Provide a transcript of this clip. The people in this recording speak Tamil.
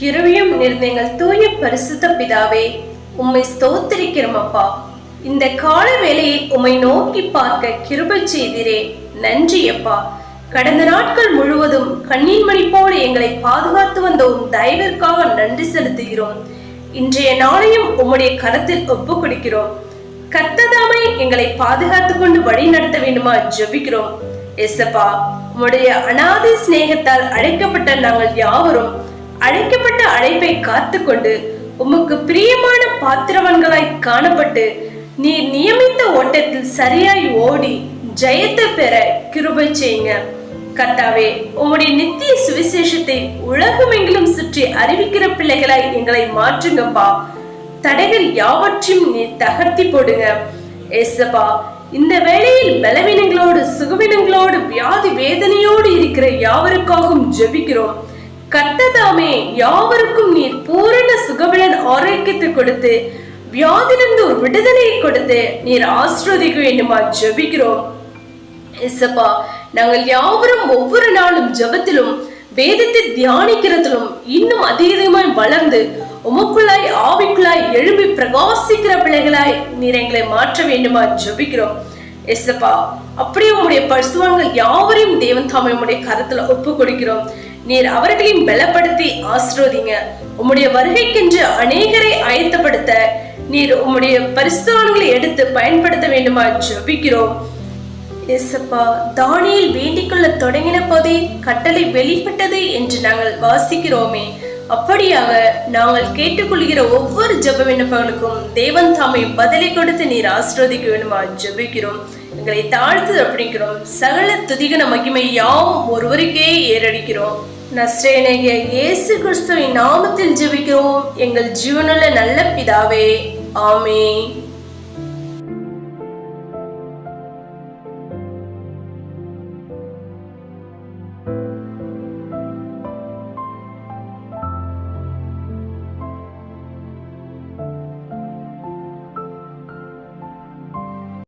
கிருபையும் நிறைந்த எங்கள் தூய பரிசுத்த பிதாவே, உம்மை ஸ்தோத்திரிக்கிறோம் அப்பா. இந்த கால வேளையை உம்மை நோக்கி பார்க்க கிருபை செய்தீரே, நன்றி அப்பா. கடந்த நாட்கள் முழுவதும் கண்ணீர் மணி போல எங்களை பாதுகாத்து வந்த உம் தயவிற்காக நன்றி செலுத்துகிறோம். இன்றைய நாளையும் உம்முடைய கரத்தில் ஒப்பு கொடுக்கிறோம். கர்த்ததாமே எங்களை பாதுகாத்து கொண்டு வழி நடத்த வேண்டுமா ஜெபிக்கிறோம். எசப்பா, உம்முடைய அநாதி சிநேகத்தால் அழைக்கப்பட்ட நாங்கள் யாவரும் அழைக்கப்பட்ட அழைப்பை காத்து கொண்டு உமக்கு பிரியமான பாத்திரவன்களாய் காணப்பட்டு நீர் நியமித்த ஓட்டத்தில் சரியாய் ஓடி ஜெயத்தை பெற கிருபை செய்யுங்க. கர்த்தாவே, உம்முடைய நித்திய சுவிசேஷத்தை உலகமெங்கிலும் சுற்றி அறிவிக்கிற பிள்ளைகளாய் எங்களை மாற்றுங்கப்பா. தடைகள் யாவற்றையும் நீர் தகர்த்தி போடுங்க. ஏசப்பா, இந்த வேளையில் பலவீனங்களோடு சுகவீனங்களோடு வியாதி வேதனையோடு இருக்கிற யாவருக்காகவும் ஜெபிக்கிறோம். கர்த்ததாமே யாவருக்கும் நீர் பூரண சுகபலன் ஆரோக்கியத்தை கொடுத்து வியாதிலிருந்து ஒரு விடுதலையை கொடுத்து நீர் ஆசீர்வதிக்க வேண்டுமா ஜெபிக்கிறோம். ஏசப்பா, நாங்கள் யாவரும் ஒவ்வொரு நாளும் ஜெபத்திலும் வேதத்தை தியானிக்கிறதிலும் இன்னும் அதிகமாய் வளர்ந்து உமக்குள்ளாய் ஆவிக்குள்ளாய் எழும்பி பிரகாசிக்கிற பிள்ளைகளாய் நீர் எங்களை மாற்ற வேண்டுமா ஜெபிக்கிறோம். எஸ்ஸப்பா, அப்படியே உம்முடைய பரிசுத்தவான்கள் யாவரையும் தேவன் தாமே உம்முடைய கரத்துல ஒப்பு கொடுக்கிறோம். நீர் அவர்களையும் பலப்படுத்தி ஆசீர்வதிங்க. உம்முடைய வருகைக்கென்று அநேகரை ஆயத்தப்படுத்த நீர் உம்முடைய பரிசுத்தவான்களை எடுத்து பயன்படுத்த வேண்டுமா ஜெபிக்கிறோம். எஸ்ஸப்பா, தானியேல் வேண்டிக் கொள்ள தொடங்கின போதே கட்டளை வெளிப்பட்டது என்று நாங்கள் வாசிக்கிறோமே, அப்படியாக நாங்கள் கேட்டுக்கொள்கிற ஒவ்வொரு ஜெப விண்ணப்பங்களுக்கும் தேவன் தாமே பதிலை கொடுத்து நீர் ஆசீர்வதிக்க வேண்டுமா ஜெபிக்கிறோம். எங்களை தாழ்த்து அப்படிக்கிறோம். சகல துதிகன மகிமை யாவும் ஒருவருக்கே ஏறடிக்கிறோம். நஸ்ரேயனாகிய இயேசு கிறிஸ்துவின் நாமத்தில் ஜெபிக்கிறோம் எங்கள் ஜீவனுள்ள நல்ல பிதாவே, ஆமென்.